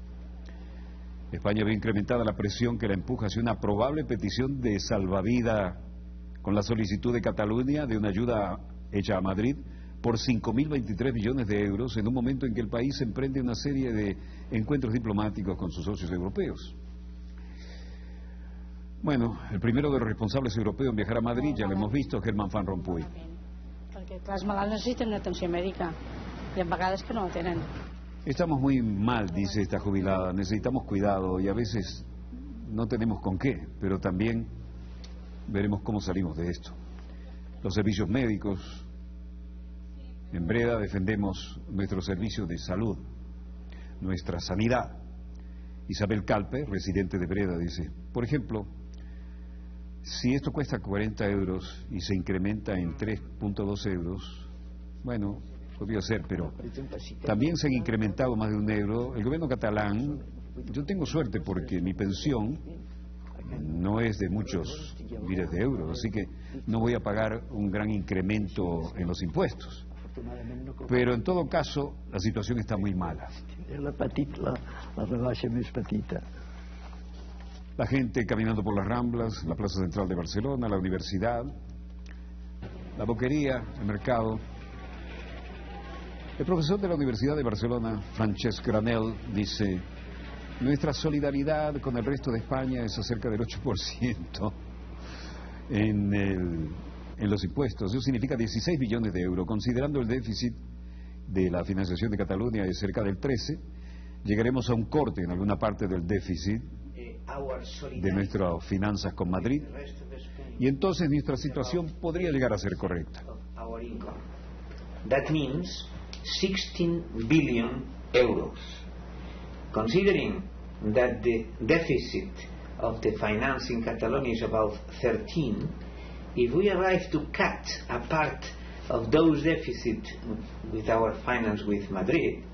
España ve incrementada la presión que la empuja hacia una probable petición de salvavidas con la solicitud de Cataluña de una ayuda hecha a Madrid por 5.023 millones de euros en un momento en que el país emprende una serie de encuentros diplomáticos con sus socios europeos. Bueno, el primero de los responsables europeos en viajar a Madrid, ya lo hemos visto, Herman Van Rompuy. Perquè els malalts necessiten una atenció mèdica i a vegades que no la tenen. Estamos muy mal, dice esta jubilada, necesitamos cuidado y a veces no tenemos con qué, pero también veremos cómo salimos de esto. Los servicios médicos, en Breda defendemos nuestros servicios de salud, nuestra sanidad. Isabel Calpe, residente de Breda, dice, por ejemplo, si esto cuesta 40 euros y se incrementa en 3.2 euros, bueno, podría ser, pero también se han incrementado más de €1. El gobierno catalán, yo tengo suerte porque mi pensión no es de muchos miles de euros, así que no voy a pagar un gran incremento en los impuestos. Pero en todo caso, la situación está muy mala. La gente caminando por las Ramblas, la plaza central de Barcelona, la universidad, la boquería, el mercado. El profesor de la Universidad de Barcelona, Francesc Granel, dice: nuestra solidaridad con el resto de España es acerca del 8% en los impuestos. Eso significa 16 billones de euros. Considerando el déficit de la financiación de Cataluña de cerca del 13, llegaremos a un corte en alguna parte del déficit de nuestras finanzas con Madrid, y entonces nuestra situación podría llegar a ser correcta. That means 16 billion euros. Considering that the deficit of the finance in Catalonia is about 13, if we arrive to cut a part of those deficits with our finance with Madrid,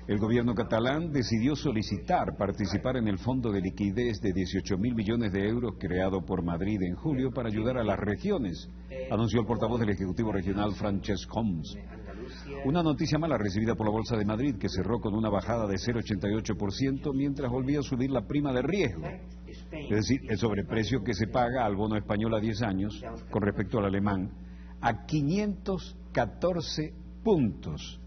el gobierno catalán decidió solicitar participar en el fondo de liquidez de 18.000 millones de euros creado por Madrid en julio para ayudar a las regiones, anunció el portavoz del Ejecutivo Regional, Francesc Homs. Una noticia mala recibida por la Bolsa de Madrid, que cerró con una bajada de 0,88% mientras volvía a subir la prima de riesgo, es decir, el sobreprecio que se paga al bono español a 10 años con respecto al alemán, a 514 puntos.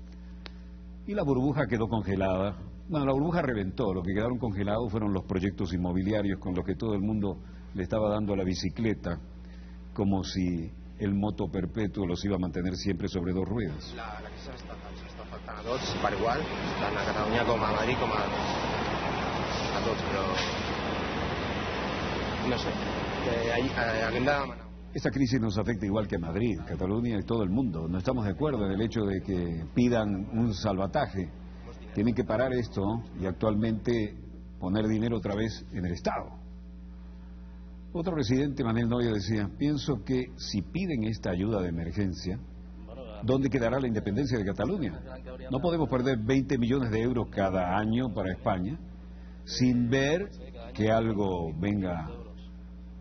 Y la burbuja quedó congelada. Bueno, la burbuja reventó. Lo que quedaron congelados fueron los proyectos inmobiliarios con los que todo el mundo le estaba dando a la bicicleta, como si el moto perpetuo los iba a mantener siempre sobre dos ruedas. La crisi està afectant a tots per igual, tant a Catalunya com a Madrid, com a tots, però no sé, haguem de demanar. Esta crisis nos afecta igual que a Madrid, Cataluña y todo el mundo. No estamos de acuerdo en el hecho de que pidan un salvataje. Tienen que parar esto y actualmente poner dinero otra vez en el Estado. Otro residente, Manuel Noya, decía: pienso que si piden esta ayuda de emergencia, ¿dónde quedará la independencia de Cataluña? No podemos perder 20 millones de euros cada año para España sin ver que algo venga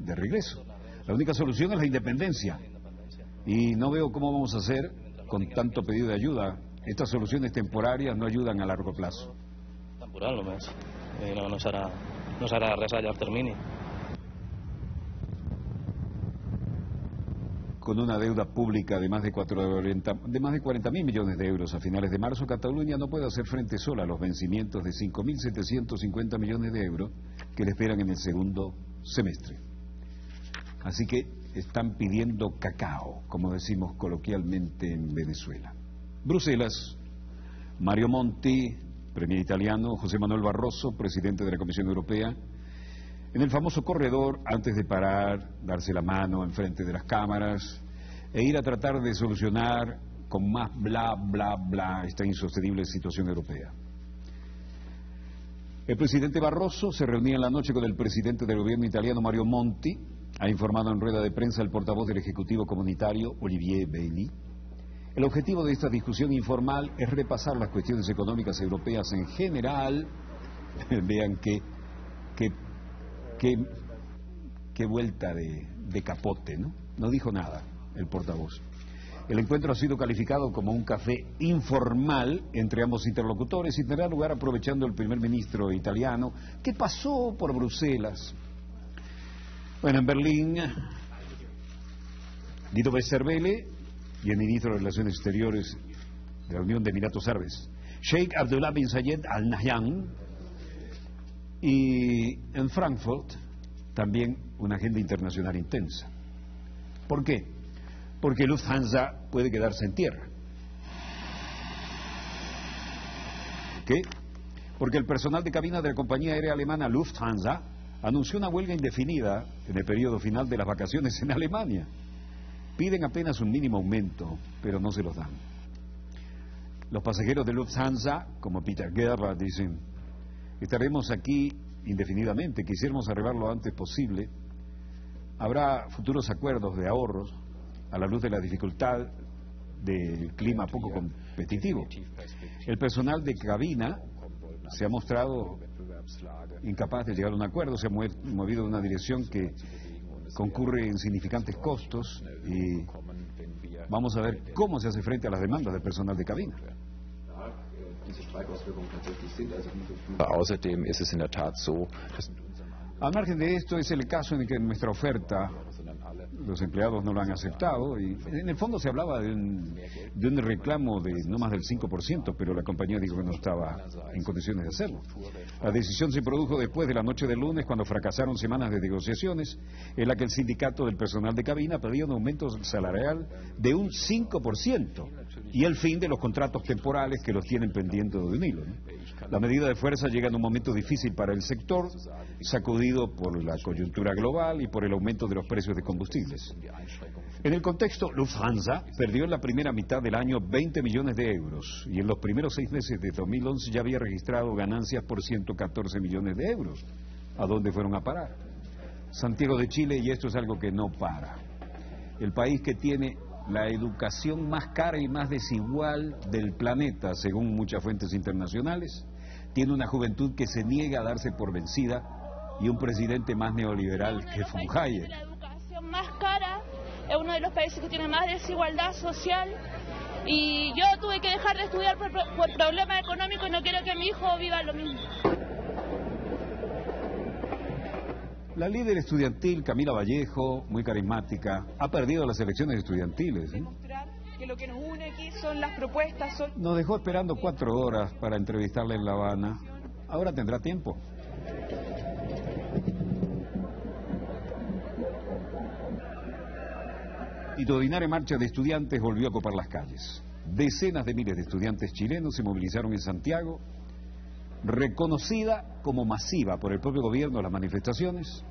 de regreso. La única solución es la independencia y no veo cómo vamos a hacer con tanto pedido de ayuda. Estas soluciones temporarias no ayudan a largo plazo. Temporal només, no serà res a llarg termini. Con una deuda pública de más de 40.000 millones de euros a finales de marzo, Cataluña no puede hacer frente sola a los vencimientos de 5.750 millones de euros que le esperan en el segundo semestre. Así que están pidiendo cacao, como decimos coloquialmente en Venezuela. Bruselas, Mario Monti, premier italiano, José Manuel Barroso, presidente de la Comisión Europea, en el famoso corredor, antes de parar, darse la mano enfrente de las cámaras e ir a tratar de solucionar con más bla, bla, bla esta insostenible situación europea. El presidente Barroso se reunía en la noche con el presidente del gobierno italiano Mario Monti, ha informado en rueda de prensa el portavoz del Ejecutivo Comunitario Olivier Bailly. El objetivo de esta discusión informal es repasar las cuestiones económicas europeas en general. Vean qué vuelta de capote, ¿no? No dijo nada el portavoz. El encuentro ha sido calificado como un café informal entre ambos interlocutores y tendrá lugar aprovechando el primer ministro italiano que pasó por Bruselas. Bueno, en Berlín, Guido Westerwelle y el ministro de Relaciones Exteriores de la Unión de Emiratos Árabes, Sheikh Abdullah bin Zayed Al Nahyan, y en Frankfurt también una agenda internacional intensa. ¿Por qué? Porque Lufthansa puede quedarse en tierra. ¿Qué? Porque el personal de cabina de la compañía aérea alemana Lufthansa anunció una huelga indefinida en el periodo final de las vacaciones en Alemania. Piden apenas un mínimo aumento, pero no se los dan. Los pasajeros de Lufthansa, como Peter Guerra, dicen: estaremos aquí indefinidamente, quisiéramos arribar lo antes posible. Habrá futuros acuerdos de ahorros a la luz de la dificultad del clima poco competitivo. El personal de cabina se ha mostrado incapaz de llegar a un acuerdo, se ha movido en una dirección que concurre en significantes costos y vamos a ver cómo se hace frente a las demandas del personal de cabina. Außerdem ist es in der Tat so, dass al margen de esto, es el caso en que nuestra oferta los empleados no lo han aceptado y en el fondo se hablaba de un reclamo de no más del 5%, pero la compañía dijo que no estaba en condiciones de hacerlo. La decisión se produjo después de la noche del lunes, cuando fracasaron semanas de negociaciones en la que el sindicato del personal de cabina pedía un aumento salarial de un 5% y el fin de los contratos temporales que los tienen pendientes de un hilo, ¿no? La medida de fuerza llega en un momento difícil para el sector, sacudido por la coyuntura global y por el aumento de los precios de combustibles. En el contexto, Lufthansa perdió en la primera mitad del año 20 millones de euros y en los primeros 6 meses de 2011 ya había registrado ganancias por 114 millones de euros. ¿A dónde fueron a parar? Santiago de Chile, y esto es algo que no para. El país que tiene la educación más cara y más desigual del planeta, según muchas fuentes internacionales, tiene una juventud que se niega a darse por vencida y un presidente más neoliberal que von Hayek. La educación más cara, es uno de los países que tiene más desigualdad social y yo tuve que dejar de estudiar por problemas económicos y no quiero que mi hijo viva lo mismo. La líder estudiantil, Camila Vallejo, muy carismática, ha perdido las elecciones estudiantiles. Demostrar que lo que nos une aquí son las propuestas. Nos dejó esperando 4 horas para entrevistarla en La Habana. Ahora tendrá tiempo. Multitudinaria marcha de estudiantes volvió a copar las calles. Decenas de miles de estudiantes chilenos se movilizaron en Santiago, reconocida como masiva por el propio gobierno las manifestaciones,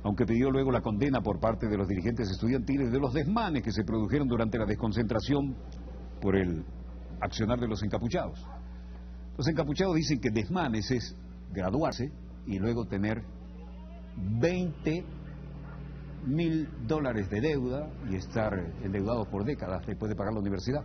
aunque pidió luego la condena por parte de los dirigentes estudiantiles de los desmanes que se produjeron durante la desconcentración por el accionar de los encapuchados. Los encapuchados dicen que desmanes es graduarse y luego tener $20.000 de deuda y estar endeudados por décadas después de pagar la universidad.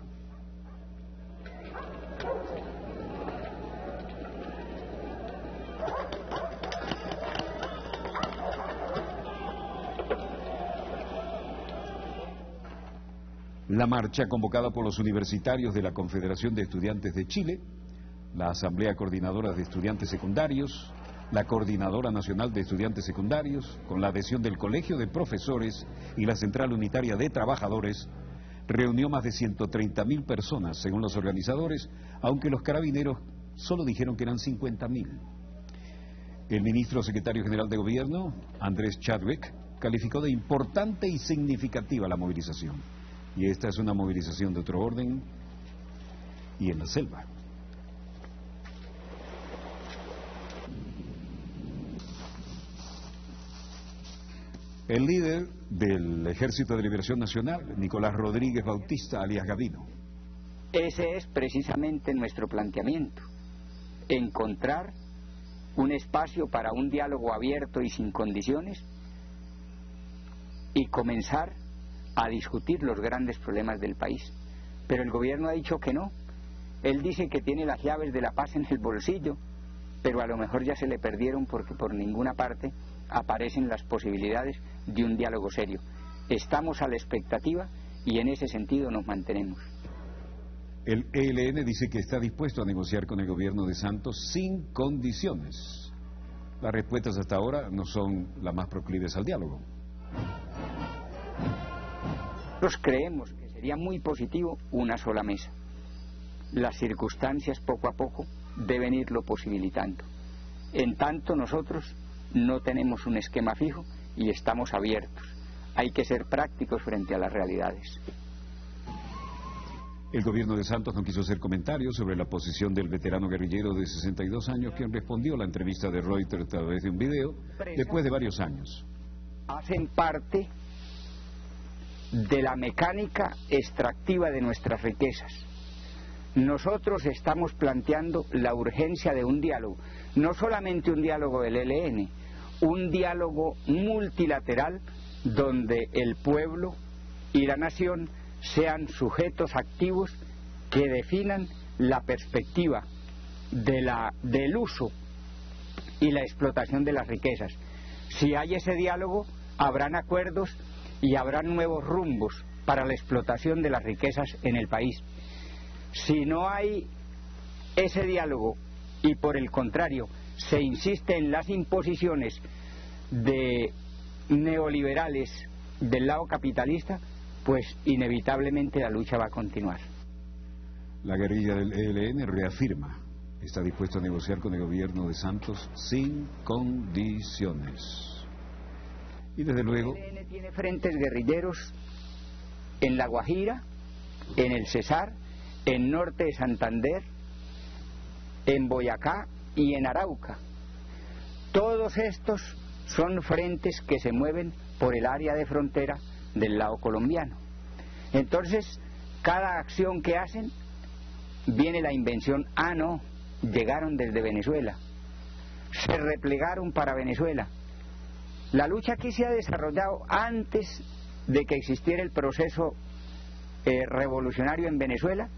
La marcha, convocada por los universitarios de la Confederación de Estudiantes de Chile, la Asamblea Coordinadora de Estudiantes Secundarios, la Coordinadora Nacional de Estudiantes Secundarios, con la adhesión del Colegio de Profesores y la Central Unitaria de Trabajadores, reunió más de 130.000 personas, según los organizadores, aunque los carabineros solo dijeron que eran 50.000. El ministro secretario general de Gobierno, Andrés Chadwick, calificó de importante y significativa la movilización. Y esta es una movilización de otro orden y en la selva. El líder del Ejército de Liberación Nacional, Nicolás Rodríguez Bautista, alias Gavino. Ese es precisamente nuestro planteamiento. encontrar un espacio para un diálogo abierto y sin condiciones y comenzar a discutir los grandes problemas del país. Pero el gobierno ha dicho que no. Él dice que tiene las llaves de la paz en el bolsillo, pero a lo mejor ya se le perdieron porque por ninguna parte aparecen las posibilidades de un diálogo serio. Estamos a la expectativa y en ese sentido nos mantenemos. El ELN dice que está dispuesto a negociar con el gobierno de Santos sin condiciones. Las respuestas hasta ahora no son las más proclives al diálogo. Nosotros creemos que sería muy positivo una sola mesa. Las circunstancias poco a poco deben irlo posibilitando. En tanto nosotros no tenemos un esquema fijo y estamos abiertos. Hay que ser prácticos frente a las realidades. El gobierno de Santos no quiso hacer comentarios sobre la posición del veterano guerrillero de 62 años quien respondió a la entrevista de Reuters a través de un video después de varios años. Hacen parte de la mecánica extractiva de nuestras riquezas. Nosotros estamos planteando la urgencia de un diálogo, no solamente un diálogo del ELN, un diálogo multilateral donde el pueblo y la nación sean sujetos activos que definan la perspectiva del uso y la explotación de las riquezas. Si hay ese diálogo, habrán acuerdos y habrán nuevos rumbos para la explotación de las riquezas en el país. Si no hay ese diálogo y por el contrario se insiste en las imposiciones de neoliberales del lado capitalista, pues inevitablemente la lucha va a continuar. La guerrilla del ELN reafirma que está dispuesto a negociar con el gobierno de Santos sin condiciones. Y desde luego... El ELN tiene frentes guerrilleros en La Guajira, en el Cesar, en norte de Santander, en Boyacá y en Arauca. Todos estos son frentes que se mueven por el área de frontera del lado colombiano. Entonces, cada acción que hacen, viene la invención, no, llegaron desde Venezuela, se replegaron para Venezuela. La lucha aquí se ha desarrollado antes de que existiera el proceso revolucionario en Venezuela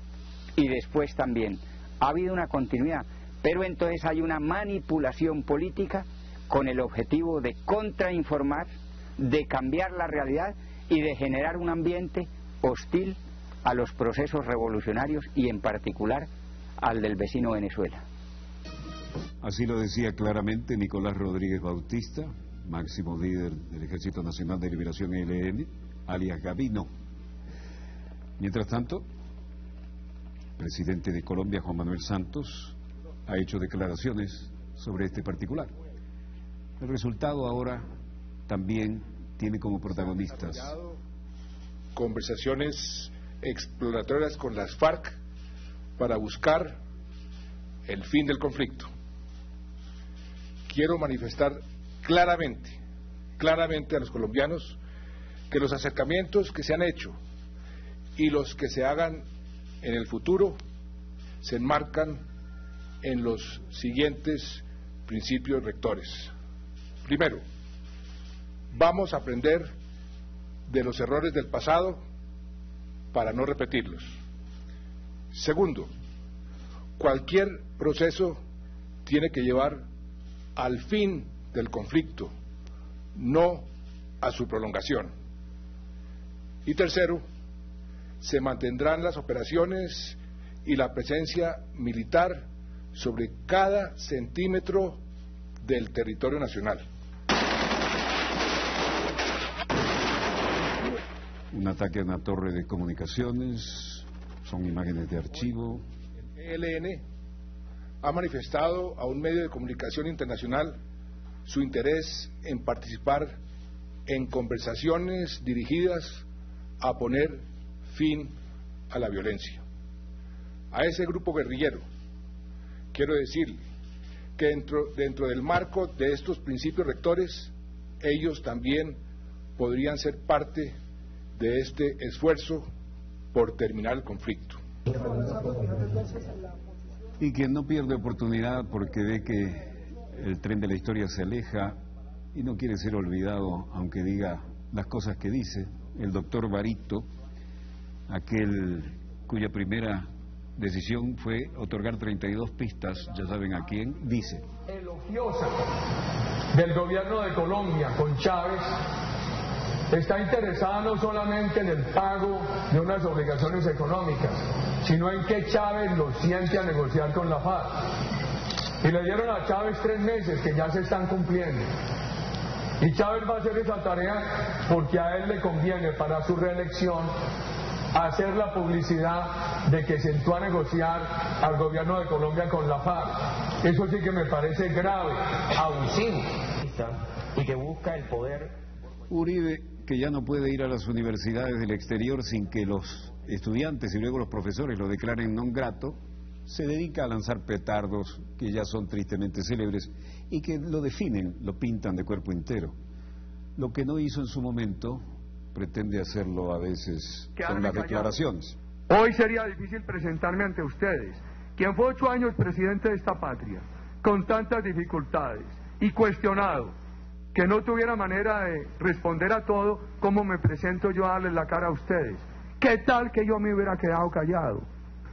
y después también. Ha habido una continuidad, pero entonces hay una manipulación política con el objetivo de contrainformar, de cambiar la realidad y de generar un ambiente hostil a los procesos revolucionarios y en particular al del vecino Venezuela. Así lo decía claramente Nicolás Rodríguez Bautista, máximo líder del Ejército Nacional de Liberación ELN, alias Gabino. Mientras tanto, el presidente de Colombia, Juan Manuel Santos, ha hecho declaraciones sobre este particular. El resultado ahora también tiene como protagonistas conversaciones exploratorias con las FARC para buscar el fin del conflicto. Quiero manifestar claramente a los colombianos que los acercamientos que se han hecho y los que se hagan en el futuro se enmarcan en los siguientes principios rectores. Primero, vamos a aprender de los errores del pasado para no repetirlos. Segundo, cualquier proceso tiene que llevar al fin del conflicto, no a su prolongación. Y tercero, se mantendrán las operaciones y la presencia militar sobre cada centímetro del territorio nacional. Un ataque a una torre de comunicaciones, son imágenes de archivo. El ELN ha manifestado a un medio de comunicación internacional su interés en participar en conversaciones dirigidas a poner fin a la violencia. A ese grupo guerrillero quiero decir que dentro del marco de estos principios rectores, ellos también podrían ser parte de este esfuerzo por terminar el conflicto. Y quien no pierde oportunidad porque ve que el tren de la historia se aleja y no quiere ser olvidado, aunque diga las cosas que dice, el doctor Barito, aquel cuya primera decisión fue otorgar 32 pistas, ya saben a quién, dice: elogiosa del gobierno de Colombia con Chávez está interesada no solamente en el pago de unas obligaciones económicas, sino en que Chávez lo siente a negociar con la FARC. Y le dieron a Chávez 3 meses que ya se están cumpliendo. Y Chávez va a hacer esa tarea porque a él le conviene para su reelección hacer la publicidad de que sentó a negociar al gobierno de Colombia con la FARC. Eso sí que me parece grave, abusivo. Y que busca el poder. Uribe, que ya no puede ir a las universidades del exterior sin que los estudiantes y luego los profesores lo declaren non grato, se dedica a lanzar petardos que ya son tristemente célebres y que lo definen, lo pintan de cuerpo entero. Lo que no hizo en su momento, pretende hacerlo a veces con las declaraciones. Hoy sería difícil presentarme ante ustedes, quien fue 8 años presidente de esta patria, con tantas dificultades y cuestionado, que no tuviera manera de responder a todo. ¿Cómo me presento yo a darles la cara a ustedes? ¿Qué tal que yo me hubiera quedado callado?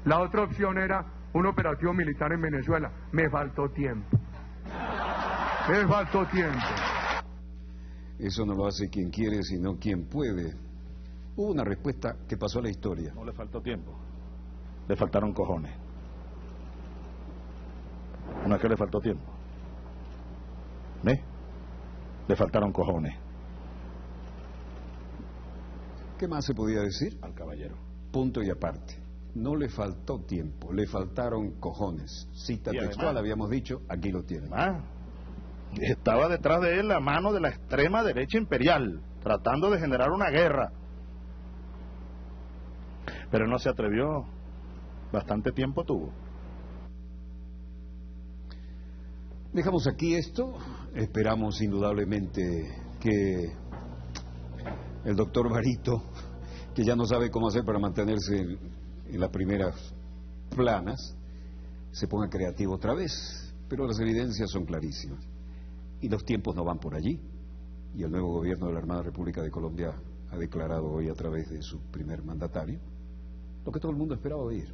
La otra opción era un operativo militar en Venezuela. Me faltó tiempo. Me faltó tiempo. Eso no lo hace quien quiere, sino quien puede. Hubo una respuesta que pasó a la historia. No le faltó tiempo, le faltaron cojones. No es que le faltó tiempo, le faltaron cojones. ¿Qué más se podía decir? Al caballero. Punto y aparte. No le faltó tiempo, le faltaron cojones. Cita textual, además, habíamos dicho, aquí lo tienen. Estaba detrás de él la mano de la extrema derecha imperial, tratando de generar una guerra. Pero no se atrevió. Bastante tiempo tuvo. Dejamos aquí esto. Esperamos indudablemente que el doctor Barito, que ya no sabe cómo hacer para mantenerse en las primeras planas, se ponga creativo otra vez. Pero las evidencias son clarísimas. Y los tiempos no van por allí. Y el nuevo gobierno de la Armada República de Colombia ha declarado hoy a través de su primer mandatario lo que todo el mundo esperaba oír.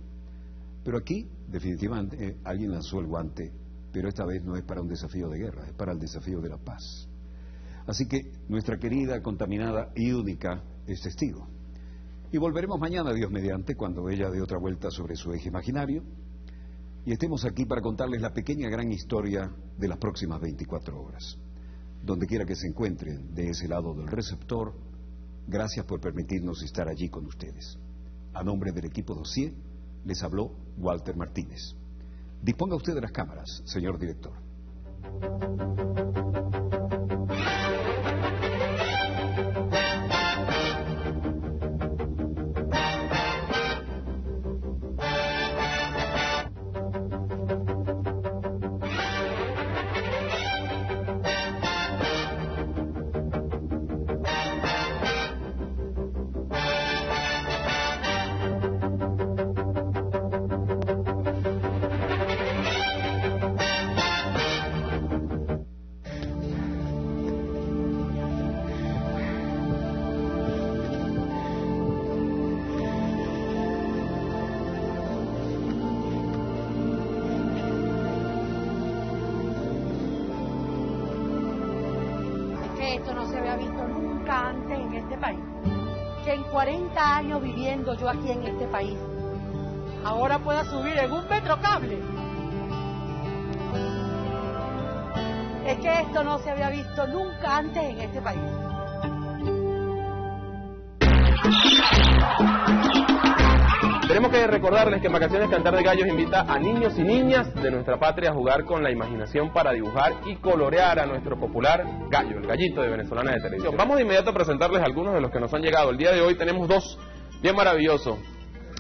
Pero aquí, definitivamente, alguien lanzó el guante, pero esta vez no es para un desafío de guerra, es para el desafío de la paz. Así que nuestra querida, contaminada y única es testigo. Y volveremos mañana, Dios mediante, cuando ella dé otra vuelta sobre su eje imaginario y estemos aquí para contarles la pequeña gran historia de las próximas 24 horas. Donde quiera que se encuentren de ese lado del receptor, gracias por permitirnos estar allí con ustedes. A nombre del equipo Dossier, les habló Walter Martínez. Disponga usted de las cámaras, señor director. Esto no se había visto nunca antes en este país. Que en 40 años viviendo yo aquí en este país, ahora pueda subir en un metrocable. Es que esto no se había visto nunca antes en este país. Tenemos que recordarles que en Vacaciones Cantar de Gallos invita a niños y niñas de nuestra patria a jugar con la imaginación para dibujar y colorear a nuestro popular gallo, el gallito de Venezolana de Televisión. Vamos de inmediato a presentarles algunos de los que nos han llegado. El día de hoy tenemos dos bien maravillosos.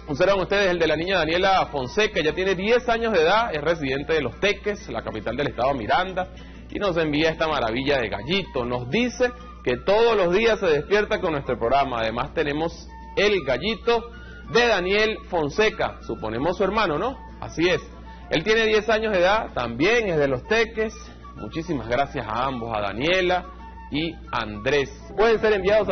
Observan ustedes el de la niña Daniela Fonseca, ya tiene 10 años de edad, es residente de Los Teques, la capital del estado Miranda, y nos envía esta maravilla de gallito. Nos dice que todos los días se despierta con nuestro programa. Además tenemos el gallito de Daniel Fonseca, suponemos su hermano, ¿no? Así es. Él tiene 10 años de edad, también es de Los Teques. Muchísimas gracias a ambos, a Daniela y Andrés. Pueden ser enviados a